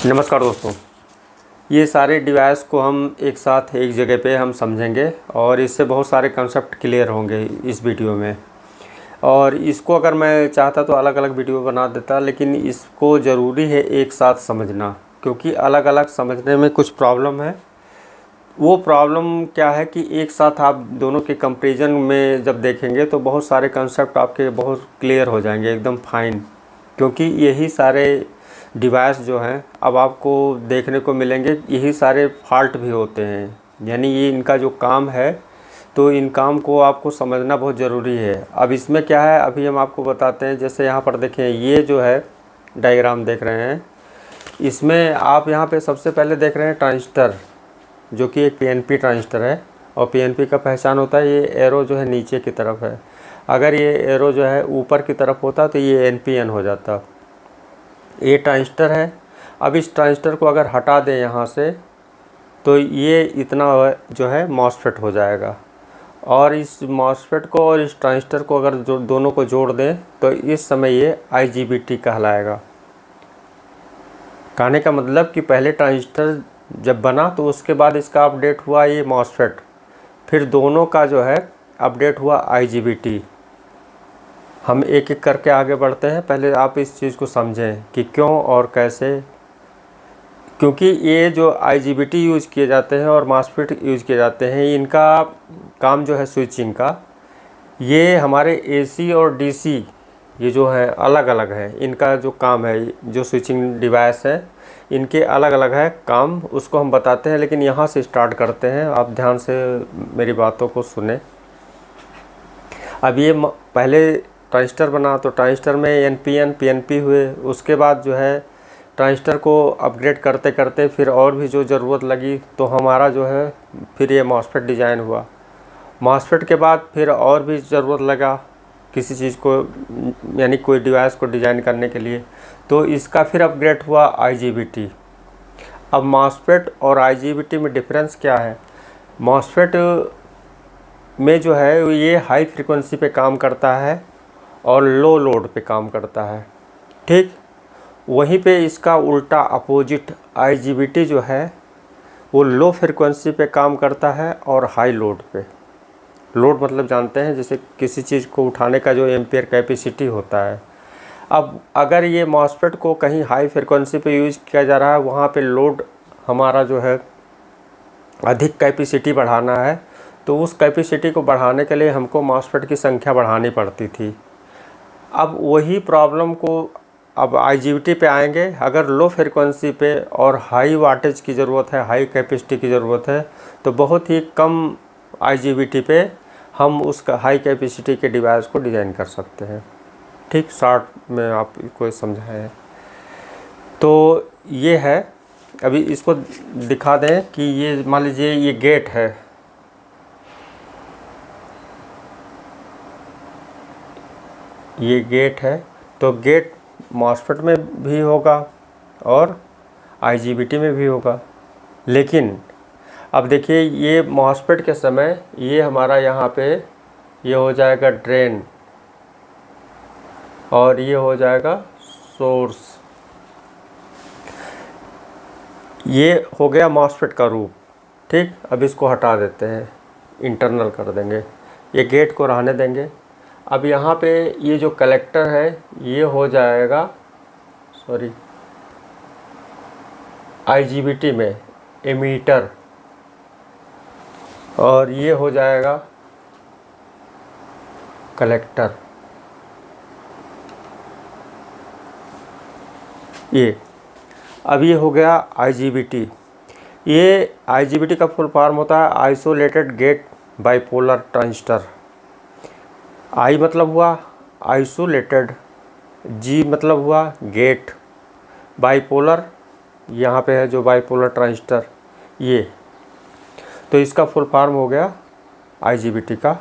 नमस्कार दोस्तों। ये सारे डिवाइस को हम एक साथ एक जगह पे हम समझेंगे और इससे बहुत सारे कंसेप्ट क्लियर होंगे इस वीडियो में। और इसको अगर मैं चाहता तो अलग अलग वीडियो बना देता, लेकिन इसको ज़रूरी है एक साथ समझना, क्योंकि अलग अलग समझने में कुछ प्रॉब्लम है। वो प्रॉब्लम क्या है कि एक साथ आप दोनों के कंपैरिजन में जब देखेंगे तो बहुत सारे कंसेप्ट आपके बहुत क्लियर हो जाएंगे, एकदम फाइन। क्योंकि यही सारे डिवाइस जो हैं अब आपको देखने को मिलेंगे, यही सारे फॉल्ट भी होते हैं, यानी ये इनका जो काम है, तो इन काम को आपको समझना बहुत ज़रूरी है। अब इसमें क्या है, अभी हम आपको बताते हैं। जैसे यहाँ पर देखें, ये जो है डायग्राम देख रहे हैं, इसमें आप यहाँ पे सबसे पहले देख रहे हैं ट्रांजिस्टर, जो कि एक पीएनपी ट्रांजिस्टर है। और पीएनपी का पहचान होता है, ये एरो जो है नीचे की तरफ है। अगर ये एरो जो है ऊपर की तरफ होता तो ये एनपीएन हो जाता। ये ट्रांजिस्टर है। अब इस ट्रांजिस्टर को अगर हटा दें यहाँ से, तो ये इतना जो है मॉसफेट हो जाएगा। और इस मॉसफेट को और इस ट्रांजिस्टर को अगर दोनों को जोड़ दें तो इस समय ये आईजीबीटी कहलाएगा। कहने का मतलब कि पहले ट्रांजिस्टर जब बना तो उसके बाद इसका अपडेट हुआ ये मॉसफेट, फिर दोनों का जो है अपडेट हुआ आईजीबीटी। हम एक एक करके आगे बढ़ते हैं। पहले आप इस चीज़ को समझें कि क्यों और कैसे। क्योंकि ये जो आईजीबीटी यूज़ किए जाते हैं और मॉसफेट यूज़ किए जाते हैं, इनका काम जो है स्विचिंग का, ये हमारे एसी और डीसी ये जो है अलग अलग है। इनका जो काम है, जो स्विचिंग डिवाइस है, इनके अलग अलग है काम, उसको हम बताते हैं। लेकिन यहाँ से स्टार्ट करते हैं, आप ध्यान से मेरी बातों को सुने। अब ये पहले ट्रांजिस्टर बना तो ट्रांजिस्टर में एनपीएन पीएनपी हुए। उसके बाद जो है ट्रांजिस्टर को अपग्रेड करते करते फिर और भी जो ज़रूरत लगी तो हमारा जो है फिर ये मॉसफेट डिज़ाइन हुआ। मॉसफेट के बाद फिर और भी ज़रूरत लगा किसी चीज़ को, यानी कोई डिवाइस को डिज़ाइन करने के लिए, तो इसका फिर अपग्रेड हुआ आईजीबीटी। अब मॉसफेट और आईजीबीटी में डिफरेंस क्या है? मॉसफेट में जो है ये हाई फ्रीक्वेंसी पे काम करता है और लो लोड पे काम करता है, ठीक। वहीं पे इसका उल्टा अपोजिट आईजीबीटी जो है वो लो फ्रीक्वेंसी पे काम करता है और हाई लोड पे। लोड मतलब जानते हैं, जैसे किसी चीज़ को उठाने का जो एम्पियर कैपेसिटी होता है। अब अगर ये मॉसफेट को कहीं हाई फ्रीक्वेंसी पे यूज़ किया जा रहा है, वहाँ पे लोड हमारा जो है अधिक कैपेसिटी बढ़ाना है, तो उस कैपेसिटी को बढ़ाने के लिए हमको मॉसफेट की संख्या बढ़ानी पड़ती थी। अब वही प्रॉब्लम को अब आईजीबीटी पे आएंगे। अगर लो फ्रीक्वेंसी पे और हाई वाटेज की ज़रूरत है, हाई कैपेसिटी की ज़रूरत है, तो बहुत ही कम आईजीबीटी पे हम उसका हाई कैपेसिटी के डिवाइस को डिज़ाइन कर सकते हैं, ठीक। शॉर्ट में आपको समझाया है। तो ये है। अभी इसको दिखा दें कि ये मान लीजिए ये गेट है, ये गेट है, तो गेट मॉसफेट में भी होगा और आईजीबीटी में भी होगा। लेकिन अब देखिए, ये मॉसफेट के समय ये हमारा यहाँ पे ये हो जाएगा ड्रेन और ये हो जाएगा सोर्स। ये हो गया मॉसफेट का रूप, ठीक। अब इसको हटा देते हैं, इंटरनल कर देंगे, ये गेट को रहने देंगे। अब यहाँ पे ये जो कलेक्टर है ये हो जाएगा, सॉरी, आईजीबीटी में एमीटर, और ये हो जाएगा कलेक्टर। ये अब ये हो गया आईजीबीटी। ये आईजीबीटी का फुल फॉर्म होता है आइसोलेटेड गेट बाइपोलर ट्रांजिस्टर। आई मतलब हुआ आइसोलेटेड, जी मतलब हुआ गेट, बाइपोलर यहाँ पे है जो बाइपोलर ट्रांजिस्टर ये, तो इसका फुल फॉर्म हो गया आईजीबीटी का,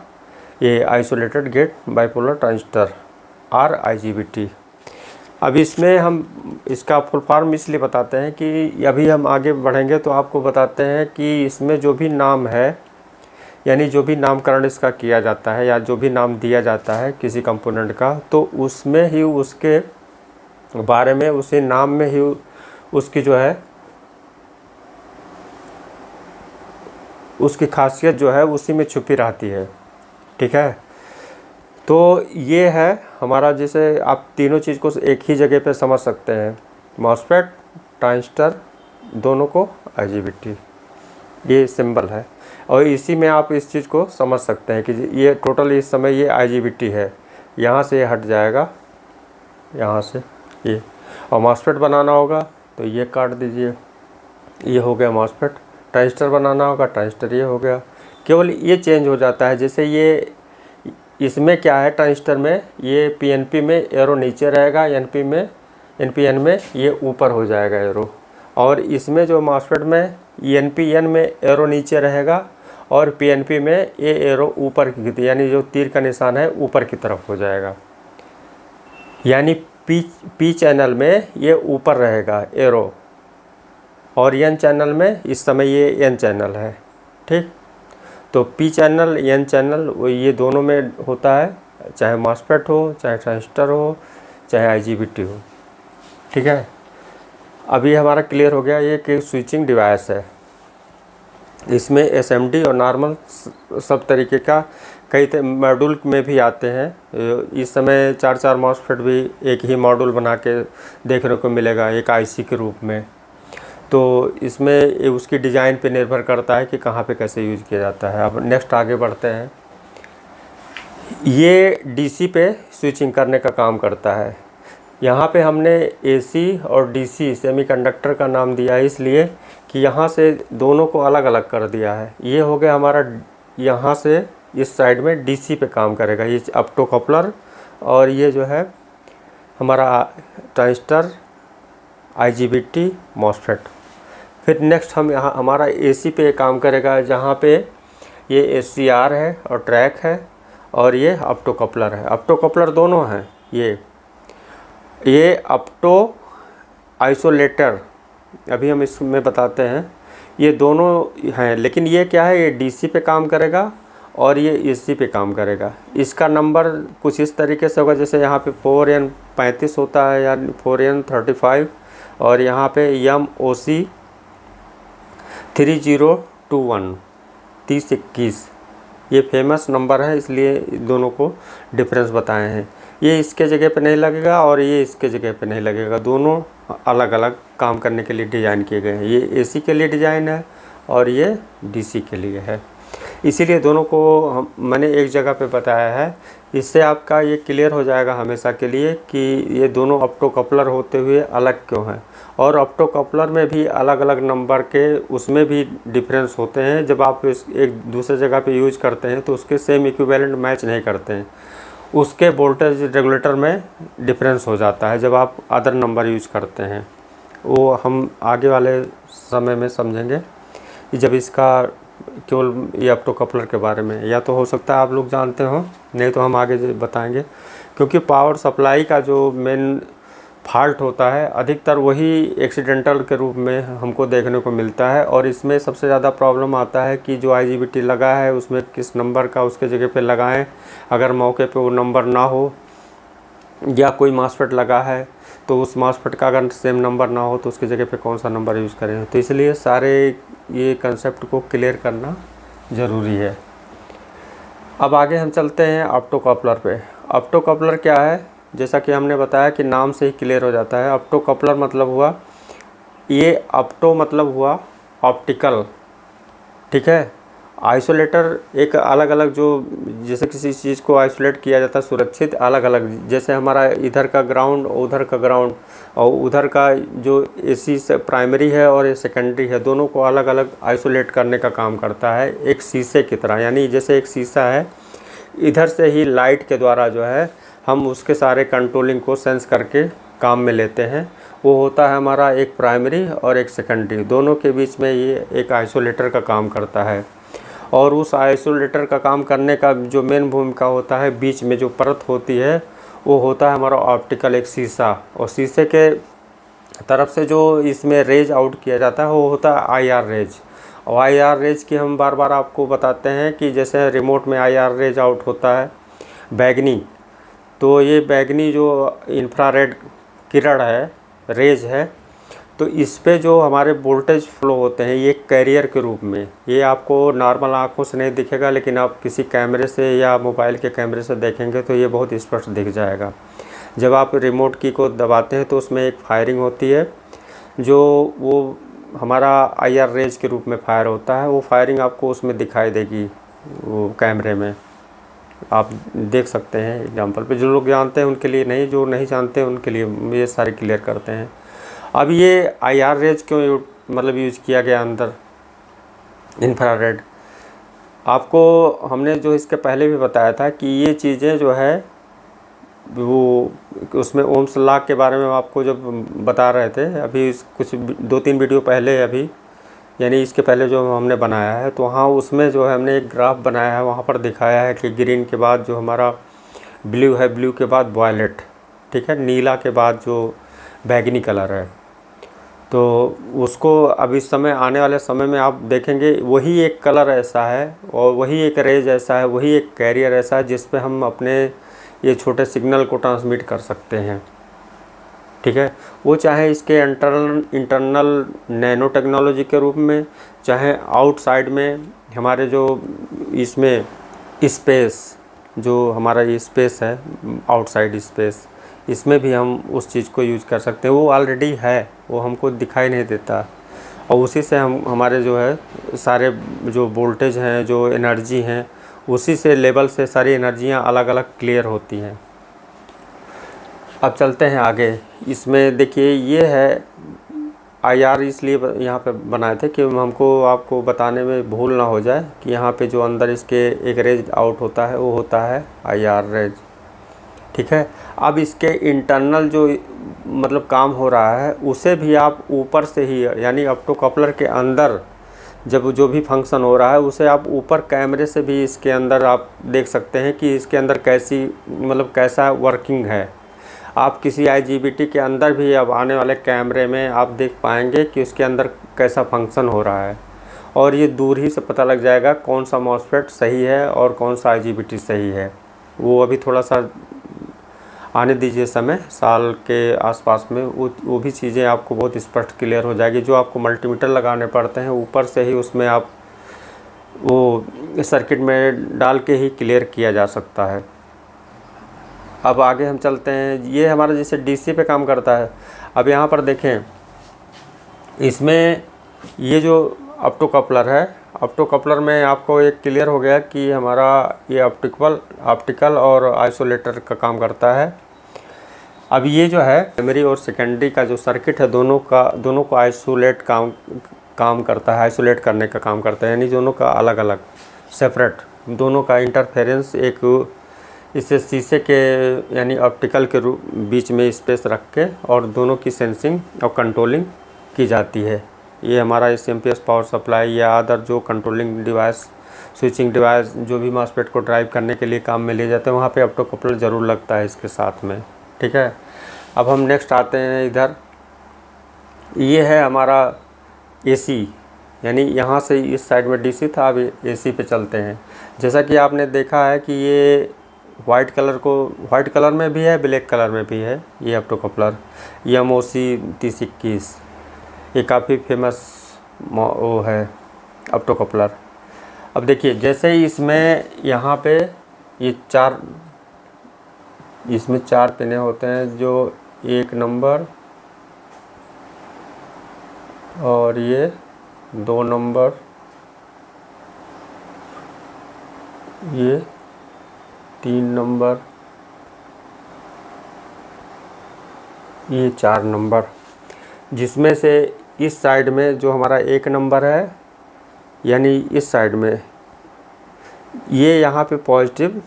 ये isolated gate bipolar transistor, or IGBT. अब इसमें हम इसका फुल फॉर्म इसलिए बताते हैं कि अभी हम आगे बढ़ेंगे तो आपको बताते हैं कि इसमें जो भी नाम है, यानी जो भी नामकरण इसका किया जाता है या जो भी नाम दिया जाता है किसी कंपोनेंट का, तो उसमें ही उसके बारे में, उसी नाम में ही उसकी जो है उसकी खासियत जो है उसी में छुपी रहती है। ठीक है, तो ये है हमारा, जिसे आप तीनों चीज़ को एक ही जगह पे समझ सकते हैं, मॉसफेट, ट्रांजिस्टर, दोनों को IGBT, ये सिंबल है। और इसी में आप इस चीज़ को समझ सकते हैं कि ये टोटल इस समय ये IGBT है, यहाँ से ये हट जाएगा, यहाँ से ये, और मॉसफेट बनाना होगा तो ये काट दीजिए, ये हो गया मॉसफेट। ट्रांजिस्टर बनाना होगा, ट्रांजिस्टर ये हो गया। केवल ये चेंज हो जाता है, जैसे ये इसमें क्या है, ट्रांजिस्टर में ये PNP में एरो नीचे रहेगा, NPN में ये ऊपर हो जाएगा एरो, और इसमें जो मॉसफेट में NPN में एरो नीचे रहेगा और PNP में ये एरो ऊपर की, यानी जो तीर का निशान है ऊपर की तरफ हो जाएगा। यानी P चैनल में ये ऊपर रहेगा एरो, और N चैनल में इस समय ये N चैनल है। ठीक, तो P चैनल N चैनल वो ये दोनों में होता है, चाहे मॉसफेट हो, चाहे ट्रांजिस्टर हो, चाहे IGBT हो। ठीक है, अभी हमारा क्लियर हो गया ये कि स्विचिंग डिवाइस है। इसमें SMD और नॉर्मल सब तरीके का कई मॉड्यूल में भी आते हैं। इस समय 4 मॉसफेट भी एक ही मॉड्यूल बना के देखने को मिलेगा, एक IC के रूप में। तो इसमें उसकी डिज़ाइन पे निर्भर करता है कि कहाँ पे कैसे यूज़ किया जाता है। अब नेक्स्ट आगे बढ़ते हैं। ये DC पे स्विचिंग करने का काम करता है। यहाँ पे हमने AC और DC सेमीकंडक्टर का नाम दिया है इसलिए कि यहाँ से दोनों को अलग अलग कर दिया है। ये हो गया हमारा, यहाँ से इस साइड में DC पे काम करेगा, ये ऑप्टोकपलर, और ये जो है हमारा ट्रांजिस्टर, IGBT, मॉसफेट। फिर नेक्स्ट हम यहाँ हमारा AC पे काम करेगा, जहाँ पे ये SCR है और ट्रैक है, और ये ऑप्टोकपलर है। ऑप्टोकपलर दोनों हैं। ये ऑप्टो आइसोलेटर, अभी हम इसमें बताते हैं, ये दोनों हैं। लेकिन ये क्या है, ये DC पे काम करेगा और ये AC पे काम करेगा। इसका नंबर कुछ इस तरीके से होगा, जैसे यहाँ पे 4N35 होता है, या 4N35, और यहाँ पे MOC 3021 3021, ये फेमस नंबर है, इसलिए दोनों को डिफरेंस बताए हैं। ये इसके जगह पे नहीं लगेगा और ये इसके जगह पे नहीं लगेगा, दोनों अलग अलग काम करने के लिए डिज़ाइन किए गए हैं। ये AC के लिए डिज़ाइन है और ये DC के लिए है, इसीलिए दोनों को मैंने एक जगह पे बताया है। इससे आपका ये क्लियर हो जाएगा हमेशा के लिए कि ये दोनों ऑप्टोकपलर होते हुए अलग क्यों हैं। और ऑप्टोकपलर में भी अलग अलग नंबर के उसमें भी डिफरेंस होते हैं। जब आप एक दूसरे जगह पे यूज करते हैं तो उसके सेम इक्विवेलेंट मैच नहीं करते हैं, उसके वोल्टेज रेगुलेटर में डिफरेंस हो जाता है जब आप अदर नंबर यूज करते हैं। वो हम आगे वाले समय में समझेंगे कि जब इसका केवल ये ऑप्टोकपलर के बारे में, या तो हो सकता है आप लोग जानते हो, नहीं तो हम आगे बताएंगे। क्योंकि पावर सप्लाई का जो मेन फॉल्ट होता है अधिकतर वही एक्सीडेंटल के रूप में हमको देखने को मिलता है, और इसमें सबसे ज़्यादा प्रॉब्लम आता है कि जो IGBT लगा है उसमें किस नंबर का उसके जगह पे लगाएं। अगर मौके पे वो नंबर ना हो, या कोई मॉसफेट लगा है तो उस मॉसफेट का अगर सेम नंबर ना हो तो उसकी जगह पे कौन सा नंबर यूज़ करें। तो इसलिए सारे ये कंसेप्ट को क्लियर करना ज़रूरी है। अब आगे हम चलते हैं ऑप्टोकपलर पे। ऑप्टोकपलर क्या है, जैसा कि हमने बताया कि नाम से ही क्लियर हो जाता है। ऑप्टोकपलर मतलब हुआ, ये ऑप्टो मतलब हुआ ऑप्टिकल, ठीक है। आइसोलेटर एक अलग अलग, जो जैसे किसी चीज़ को आइसोलेट किया जाता है सुरक्षित, अलग अलग, जैसे हमारा इधर का ग्राउंड, उधर का ग्राउंड, और उधर का जो AC से प्राइमरी है और ये सेकेंडरी है, दोनों को अलग अलग आइसोलेट करने का काम करता है एक शीशे की तरह। यानी जैसे एक शीशा है, इधर से ही लाइट के द्वारा जो है हम उसके सारे कंट्रोलिंग को सेंस करके काम में लेते हैं। वो होता है हमारा एक प्राइमरी और एक सेकेंडरी, दोनों के बीच में ये एक आइसोलेटर का काम करता है। और उस आइसोलेटर का काम करने का जो मेन भूमिका होता है, बीच में जो परत होती है वो होता है हमारा ऑप्टिकल एक शीशा, और शीशे के तरफ से जो इसमें रेज आउट किया जाता है वो होता है IR रेज। और IR रेज की हम बार बार आपको बताते हैं कि जैसे रिमोट में IR रेज आउट होता है बैगनी, तो ये बैगनी जो इंफ्रारेड किरण है, रेज है, तो इस पे जो हमारे वोल्टेज फ्लो होते हैं ये कैरियर के रूप में, ये आपको नॉर्मल आँखों से नहीं दिखेगा, लेकिन आप किसी कैमरे से या मोबाइल के कैमरे से देखेंगे तो ये बहुत स्पष्ट दिख जाएगा। जब आप रिमोट की को दबाते हैं तो उसमें एक फायरिंग होती है, जो वो हमारा IR रेज के रूप में फायर होता है। वो फायरिंग आपको उसमें दिखाई देगी, वो कैमरे में आप देख सकते हैं एग्जांपल पे। जो लोग जानते हैं उनके लिए नहीं, जो नहीं जानते हैं उनके लिए ये सारे क्लियर करते हैं। अब ये IR रेज क्यों मतलब यूज़ किया गया अंदर इंफ्रारेड, आपको हमने जो इसके पहले भी बताया था कि ये चीज़ें जो है वो उसमें ओम्स लॉ के बारे में आपको जब बता रहे थे अभी कुछ 2-3 वीडियो पहले, अभी यानी इसके पहले जो हमने बनाया है, तो वहाँ उसमें जो है हमने एक ग्राफ बनाया है, वहाँ पर दिखाया है कि ग्रीन के बाद जो हमारा ब्लू है, ब्लू के बाद वायलेट, ठीक है, नीला के बाद जो बैगनी कलर है। तो उसको अब इस समय आने वाले समय में आप देखेंगे वही एक कलर ऐसा है और वही एक रेज ऐसा है, वही एक कैरियर ऐसा है जिस पे हम अपने ये छोटे सिग्नल को ट्रांसमिट कर सकते हैं, ठीक है। वो चाहे इसके इंटरनल नैनो टेक्नोलॉजी के रूप में, चाहे आउटसाइड में हमारे जो इसमें स्पेस, जो हमारा ये स्पेस है आउटसाइड स्पेस, इसमें भी हम उस चीज़ को यूज़ कर सकते हैं। वो ऑलरेडी है, वो हमको दिखाई नहीं देता, और उसी से हम हमारे जो है सारे जो वोल्टेज हैं, जो एनर्जी हैं, उसी से लेवल से सारी एनर्जियाँ अलग अलग क्लियर होती हैं। अब चलते हैं आगे। इसमें देखिए ये है IR, इसलिए यहाँ पे बनाए थे कि हमको आपको बताने में भूल ना हो जाए कि यहाँ पे जो अंदर इसके एक रेज आउट होता है वो होता है IR रेज, ठीक है। अब इसके इंटरनल जो मतलब काम हो रहा है उसे भी आप ऊपर से ही, यानी ऑप्टोकपलर के अंदर जब जो भी फंक्शन हो रहा है उसे आप ऊपर कैमरे से भी इसके अंदर आप देख सकते हैं कि इसके अंदर कैसी मतलब कैसा वर्किंग है। आप किसी IGBT के अंदर भी अब आने वाले कैमरे में आप देख पाएंगे कि उसके अंदर कैसा फंक्शन हो रहा है, और ये दूर ही से पता लग जाएगा कौन सा MOSFET सही है और कौन सा IGBT सही है। वो अभी थोड़ा सा आने दीजिए समय, साल के आसपास में वो भी चीज़ें आपको बहुत स्पष्ट क्लियर हो जाएगी। जो आपको मल्टीमीटर लगाने पड़ते हैं ऊपर से ही, उसमें आप वो सर्किट में डाल के ही क्लियर किया जा सकता है। अब आगे हम चलते हैं। ये हमारा जैसे DC पे काम करता है। अब यहाँ पर देखें, इसमें ये जो ऑप्टोकपलर है, ऑप्टोकपलर में आपको एक क्लियर हो गया कि हमारा ये ऑप्टिकल और आइसोलेटर का काम करता है। अब ये जो है प्राइमरी और सेकेंडरी का जो सर्किट है, दोनों को आइसोलेट काम करता है, आइसोलेट करने का काम करता है, यानी दोनों का अलग अलग सेपरेट, दोनों का इंटरफेरेंस एक इससे शीशे के यानी ऑप्टिकल के बीच में स्पेस रख के और दोनों की सेंसिंग और कंट्रोलिंग की जाती है। ये हमारा SMPS पावर सप्लाई या अदर जो कंट्रोलिंग डिवाइस, स्विचिंग डिवाइस जो भी MOSFET को ड्राइव करने के लिए काम में लिए जाते हैं, वहाँ पे ऑप्टोकपलर ज़रूर लगता है इसके साथ में, ठीक है। अब हम नेक्स्ट आते हैं इधर। ये है हमारा AC, यानी यहाँ से इस साइड में DC था, अब AC पे चलते हैं। जैसा कि आपने देखा है कि ये वाइट कलर में भी है, ब्लैक कलर में भी है। ये ऑप्टोकपलर MOC 3021, ये काफ़ी फेमस वो है ऑप्टोकपलर। अब देखिए जैसे ही इसमें यहाँ पे ये इसमें 4 पिने होते हैं, जो 1 नंबर और ये 2 नंबर, ये 3 नंबर, ये 4 नंबर, जिसमें से इस साइड में जो हमारा 1 नंबर है, यानी इस साइड में ये यहाँ पे पॉजिटिव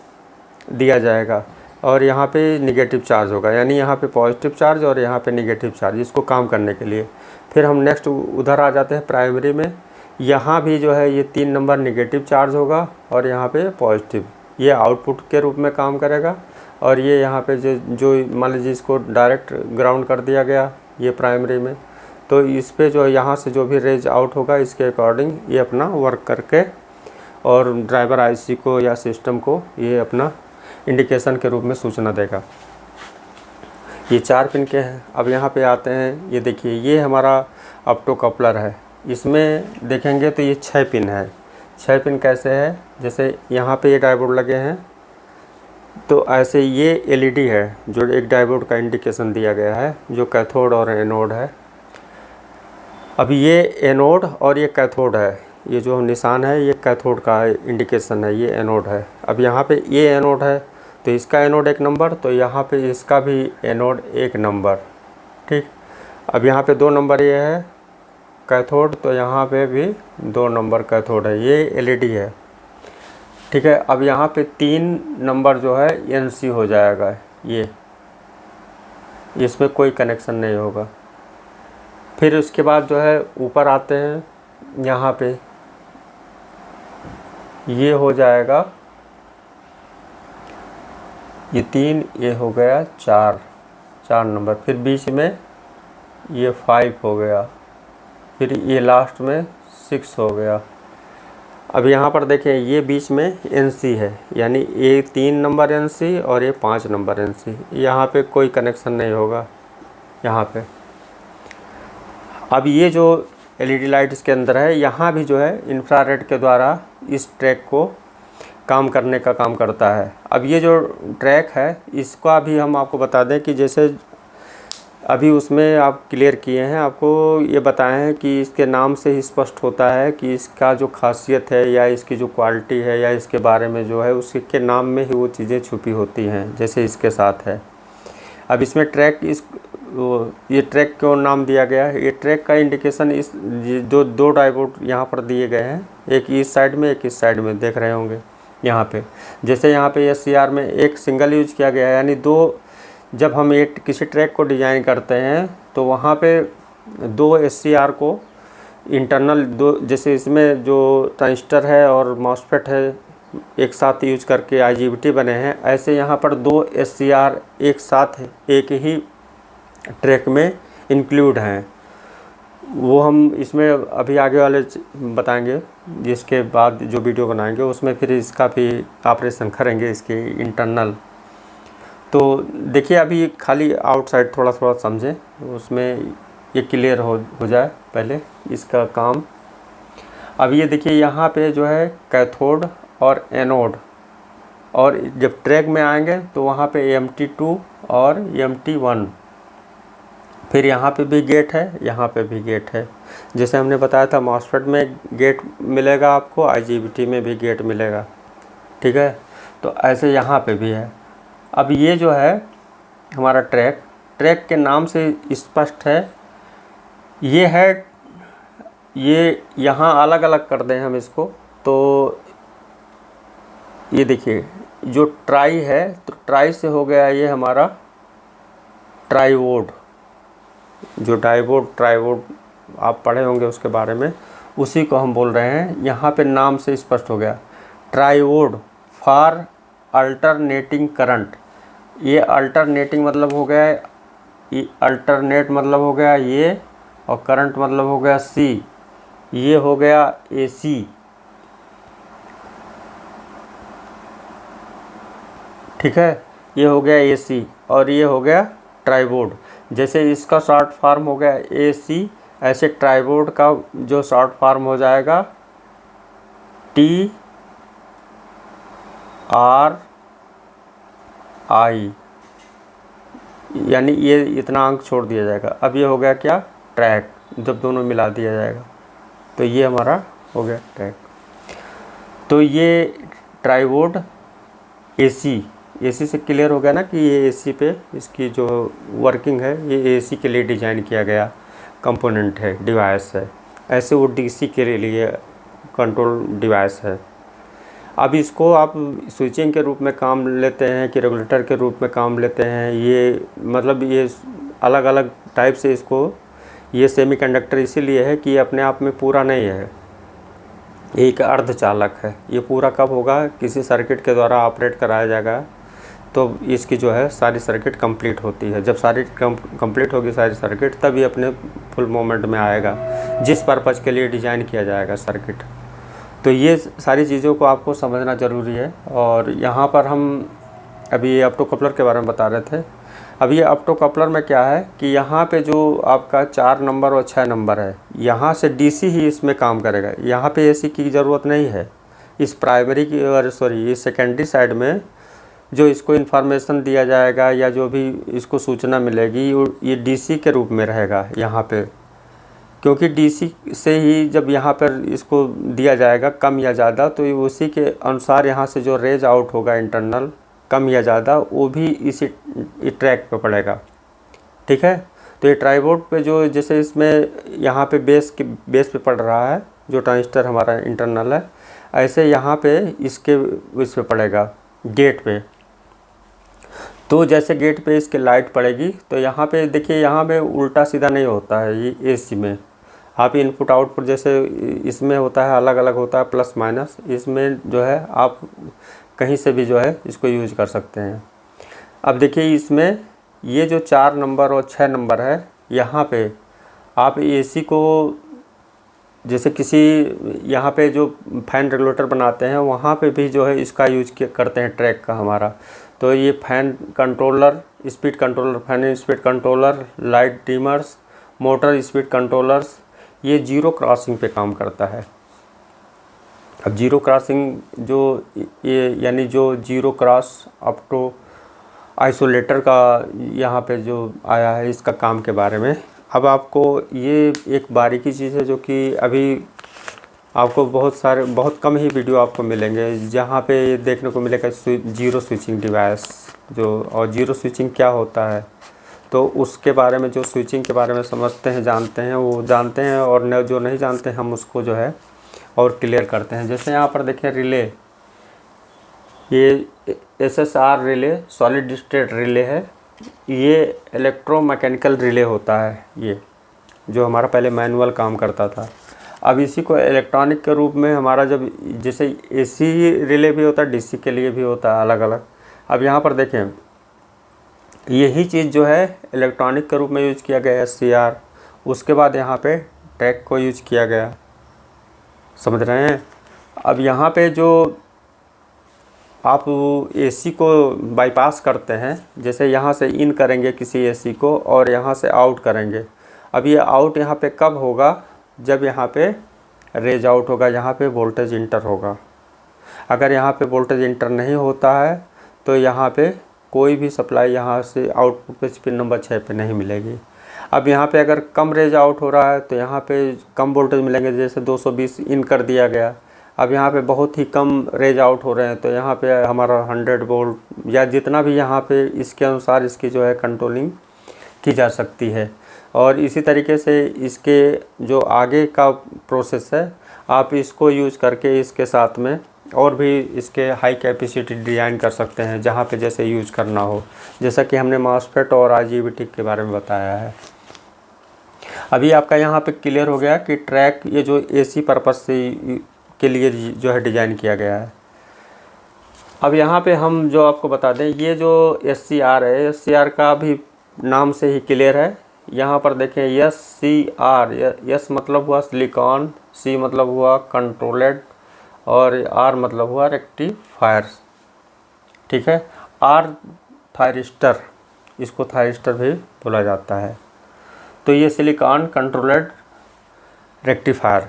दिया जाएगा और यहाँ पे निगेटिव चार्ज होगा, यानी यहाँ पे पॉजिटिव चार्ज और यहाँ पे निगेटिव चार्ज, इसको काम करने के लिए। फिर हम नेक्स्ट उधर आ जाते हैं प्राइमरी में। यहाँ भी जो है ये 3 नंबर निगेटिव चार्ज होगा और यहाँ पे पॉजिटिव, ये आउटपुट के रूप में काम करेगा। और ये यहाँ पे जो मान लीजिए इसको डायरेक्ट ग्राउंड कर दिया गया ये प्राइमरी में, तो इस पे जो यहाँ से जो भी रेज आउट होगा इसके अकॉर्डिंग ये अपना वर्क करके और ड्राइवर IC को या सिस्टम को ये अपना इंडिकेशन के रूप में सूचना देगा। ये 4 पिन के हैं। अब यहाँ पे आते हैं, ये देखिए ये हमारा ऑप्टो कपलर है। इसमें देखेंगे तो ये 6 पिन है। 6 पिन कैसे है, जैसे यहाँ पे ये डायोड लगे हैं तो ऐसे ये एलईडी है जो एक डायोड का इंडिकेशन दिया गया है, जो कैथोड और एनोड है। अब ये एनोड और ये कैथोड है, ये जो निशान है ये कैथोड का इंडिकेशन है, ये एनोड है। अब यहाँ पे ये एनोड है तो इसका एनोड 1 नंबर, तो यहाँ पे इसका भी एनोड 1 नंबर, ठीक। अब यहाँ पे 2 नंबर ये है कैथोड, तो यहाँ पे भी 2 नंबर कैथोड है, ये एलईडी है, ठीक है। अब यहाँ पे 3 नंबर जो है एनसी हो जाएगा, ये इसमें कोई कनेक्शन नहीं होगा। फिर उसके बाद जो है ऊपर आते हैं, यहाँ पे ये हो जाएगा, ये 3, ये हो गया 4 नंबर। फिर बीच में ये 5 हो गया, फिर ये लास्ट में 6 हो गया। अब यहाँ पर देखें ये बीच में एनसी है, यानी ये 3 नंबर एनसी और ये 5 नंबर एनसी, यहाँ पे कोई कनेक्शन नहीं होगा यहाँ पे। अब ये जो एलईडी लाइट इसके अंदर है, यहाँ भी जो है इंफ्रारेड के द्वारा इस ट्रैक को काम करने का काम करता है। अब ये जो ट्रैक है इसका भी हम आपको बता दें कि जैसे अभी उसमें आप क्लियर किए हैं, आपको ये बताए हैं कि इसके नाम से ही स्पष्ट होता है कि इसका जो खासियत है या इसकी जो क्वालिटी है या इसके बारे में जो है उसके नाम में ही वो चीज़ें छुपी होती हैं, जैसे इसके साथ है। अब इसमें ट्रैक ये ट्रैक क्यों नाम दिया गया है, ये ट्रैक का इंडिकेशन इस जो 2 डायोड यहाँ पर दिए गए हैं, एक इस साइड में एक इस साइड में, देख रहे होंगे यहाँ पे। जैसे यहाँ पे एससीआर में एक सिंगल यूज किया गया है, यानी 2, जब हम एक किसी ट्रैक को डिज़ाइन करते हैं तो वहाँ पे 2 एससीआर को इंटरनल 2, जैसे इसमें जो ट्रांजिस्टर है और मॉसफेट है एक साथ यूज करके आईजीबीटी बने हैं, ऐसे यहाँ पर 2 एससीआर एक साथ एक ही ट्रैक में इंक्लूड हैं। वो हम इसमें अभी आगे वाले बताएंगे, जिसके बाद जो वीडियो बनाएंगे उसमें फिर इसका भी ऑपरेशन करेंगे, इसके इंटरनल। तो देखिए अभी खाली आउटसाइड थोड़ा थोड़ा समझें, उसमें ये क्लियर हो जाए पहले इसका काम। अब ये देखिए यहाँ पे जो है कैथोड और एनोड, और जब ट्रैक में आएंगे तो वहाँ पे EMT2 और EMT1, फिर यहाँ पे भी गेट है, यहाँ पे भी गेट है। जैसे हमने बताया था मॉसफेट में गेट मिलेगा आपको, आईजीबीटी में भी गेट मिलेगा, ठीक है। तो ऐसे यहाँ पे भी है। अब ये जो है हमारा ट्रैक के नाम से स्पष्ट है, ये है, ये यहाँ अलग अलग कर दें हम इसको, तो ये देखिए जो ट्राई है, तो ट्राई से हो गया ये हमारा ट्राइवोड, जो डायोड ट्राइवोड आप पढ़े होंगे उसके बारे में, उसी को हम बोल रहे हैं। यहाँ पे नाम से स्पष्ट हो गया ट्राइवोड फॉर अल्टरनेटिंग करंट। ये अल्टरनेटिंग मतलब हो गया, ये अल्टरनेट मतलब हो गया ये, और करंट मतलब हो गया सी, ये हो गया AC, ठीक है, ये हो गया AC, और ये हो गया ट्राइवोड। जैसे इसका शॉर्ट फॉर्म हो गया AC, ऐसे ट्राइवोड का जो शॉर्ट फॉर्म हो जाएगा TRI, यानी ये इतना अंक छोड़ दिया जाएगा। अब ये हो गया क्या, ट्रैक, जब दोनों मिला दिया जाएगा तो ये हमारा हो गया ट्रैक। तो ये ट्राइवोड AC से क्लियर हो गया ना कि ये AC पे इसकी जो वर्किंग है ये AC के लिए डिज़ाइन किया गया कंपोनेंट है, डिवाइस है। ऐसे वो DC के लिए कंट्रोल डिवाइस है। अब इसको आप स्विचिंग के रूप में काम लेते हैं कि रेगुलेटर के रूप में काम लेते हैं, ये मतलब ये अलग अलग टाइप से इसको, ये सेमीकंडक्टर इसीलिए है कि ये अपने आप में पूरा नहीं है, एक अर्धचालक है। ये पूरा कब होगा, किसी सर्किट के द्वारा ऑपरेट कराया जाएगा तो इसकी जो है सारी सर्किट कंप्लीट होती है। जब सारी कंप्लीट होगी सारी सर्किट, तब ये अपने फुल मोमेंट में आएगा, जिस पर्पज़ के लिए डिज़ाइन किया जाएगा सर्किट। तो ये सारी चीज़ों को आपको समझना ज़रूरी है। और यहाँ पर हम अभी ऑप्टो कपलर के बारे में बता रहे थे। अब ये ऑप्टो कपलर में क्या है कि यहाँ पे जो आपका 4 नंबर और 6 नंबर है, यहाँ से डीसी ही इसमें काम करेगा। यहाँ पे एसी की ज़रूरत नहीं है। इस प्राइमरी की और सॉरी इस सेकेंडरी साइड में जो इसको इन्फॉर्मेशन दिया जाएगा या जो भी इसको सूचना मिलेगी ये डीसी के रूप में रहेगा यहाँ पे, क्योंकि डीसी से ही जब यहाँ पर इसको दिया जाएगा कम या ज़्यादा, तो उसी के अनुसार यहाँ से जो रेज आउट होगा इंटरनल कम या ज़्यादा वो भी इसी ट्रैक पे पड़ेगा। ठीक है, तो ये ट्राइबोर्ड पे जो जैसे इसमें यहाँ पे बेस पे पड़ रहा है जो ट्रांजिस्टर हमारा इंटरनल है, ऐसे यहाँ पे इसके इस पे पड़ेगा गेट पे। तो जैसे गेट पे इसके लाइट पड़ेगी तो यहाँ पे देखिए, यहाँ पे उल्टा सीधा नहीं होता है ये एसी में। आप इनपुट आउटपुट जैसे इसमें होता है अलग अलग होता है प्लस माइनस, इसमें जो है आप कहीं से भी जो है इसको यूज कर सकते हैं। अब देखिए इसमें ये जो 4 नंबर और 6 नंबर है, यहाँ पे आप एसी को जैसे किसी यहाँ पे जो फैन रेगुलेटर बनाते हैं वहाँ पे भी जो है इसका यूज करते हैं ट्रैक का हमारा। तो ये fan controller, speed controller, fan speed controller, light dimmers, motor speed controllers, ये जीरो क्रॉसिंग पे काम करता है। अब जीरो क्रॉसिंग जो ये यानी जो जीरो क्रॉस ऑप्टो आइसोलेटर का यहाँ पे जो आया है इसका काम के बारे में। अब आपको ये एक बारीकी चीज़ है जो कि अभी आपको बहुत कम ही वीडियो आपको मिलेंगे जहाँ पे देखने को मिलेगा जीरो स्विचिंग डिवाइस जो, और जीरो स्विचिंग क्या होता है तो उसके बारे में, जो स्विचिंग के बारे में समझते हैं जानते हैं वो जानते हैं, और जो नहीं जानते हम उसको जो है और क्लियर करते हैं। जैसे यहाँ पर देखें रिले, ये SSR relay solid state relay है, ये इलेक्ट्रोमैकेनिकल रिले होता है ये जो हमारा पहले मैनुअल काम करता था। अब इसी को इलेक्ट्रॉनिक के रूप में हमारा जब जैसे AC रिले भी होता है DC के लिए भी होता है अलग अलग। अब यहाँ पर देखें यही चीज़ जो है इलेक्ट्रॉनिक के रूप में यूज किया गया SCR, उसके बाद यहाँ पे ट्रैक को यूज किया गया, समझ रहे हैं। अब यहाँ पे जो आप AC को बाईपास करते हैं, जैसे यहाँ से इन करेंगे किसी AC को और यहाँ से आउट करेंगे। अब ये आउट यहाँ पे कब होगा, जब यहाँ पे रेज आउट होगा, यहाँ पे वोल्टेज इंटर होगा। अगर यहाँ पे वोल्टेज इंटर नहीं होता है तो यहाँ पे कोई भी सप्लाई यहाँ से आउटपुट पे पिन नंबर 6 पे नहीं मिलेगी। अब यहाँ पे अगर कम रेज आउट हो रहा है तो यहाँ पे कम वोल्टेज मिलेंगे, जैसे 220 इन कर दिया गया। अब यहाँ पे बहुत ही कम रेज आउट हो रहे हैं तो यहाँ पे हमारा 100 वोल्ट या जितना भी यहाँ पे इसके अनुसार इसकी जो है कंट्रोलिंग की जा सकती है। और इसी तरीके से इसके जो आगे का प्रोसेस है आप इसको यूज़ करके इसके साथ में और भी इसके हाई कैपेसिटी डिज़ाइन कर सकते हैं जहाँ पे जैसे यूज करना हो, जैसा कि हमने मॉसफेट और IGBT के बारे में बताया है। अभी आपका यहाँ पे क्लियर हो गया कि ट्रैक ये जो AC पर्पस से के लिए जो है डिज़ाइन किया गया है। अब यहाँ पे हम जो आपको बता दें, ये जो SCR है, SCR का भी नाम से ही क्लियर है। यहाँ पर देखें SCR, S मतलब हुआ सिलिकॉन, C मतलब हुआ कंट्रोलेड और R मतलब हुआ रेक्टिफायर्स। ठीक है, R थायरिस्टर, इसको थायरिस्टर भी बोला जाता है। तो ये सिलिकॉन कंट्रोलेड रेक्टिफायर।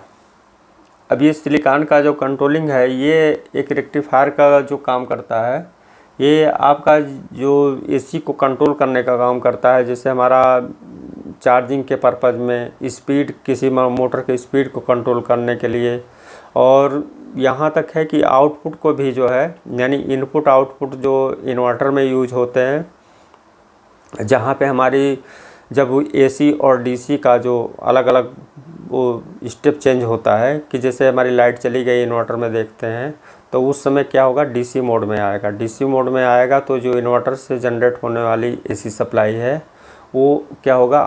अब ये सिलिकॉन का जो कंट्रोलिंग है ये एक रेक्टिफायर का जो काम करता है, ये आपका जो AC को कंट्रोल करने का काम करता है। जैसे हमारा चार्जिंग के पर्पज़ में, स्पीड, किसी मोटर के स्पीड को कंट्रोल करने के लिए, और यहाँ तक है कि आउटपुट को भी जो है यानी इनपुट आउटपुट जो इन्वर्टर में यूज होते हैं, जहाँ पे हमारी जब AC और DC का जो अलग अलग वो स्टेप चेंज होता है कि जैसे हमारी लाइट चली गई इन्वर्टर में देखते हैं तो उस समय क्या होगा, DC मोड में आएगा। DC मोड में आएगा तो जो इन्वर्टर से जनरेट होने वाली AC सप्लाई है वो क्या होगा,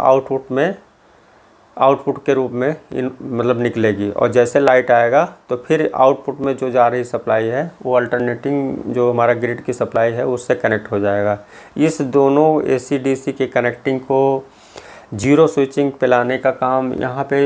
आउटपुट के रूप में मतलब निकलेगी। और जैसे लाइट आएगा तो फिर आउटपुट में जो जा रही सप्लाई है वो अल्टरनेटिंग जो हमारा ग्रिड की सप्लाई है उससे कनेक्ट हो जाएगा। इस दोनों AC DC के कनेक्टिंग को जीरो स्विचिंग पे लाने का काम यहाँ पे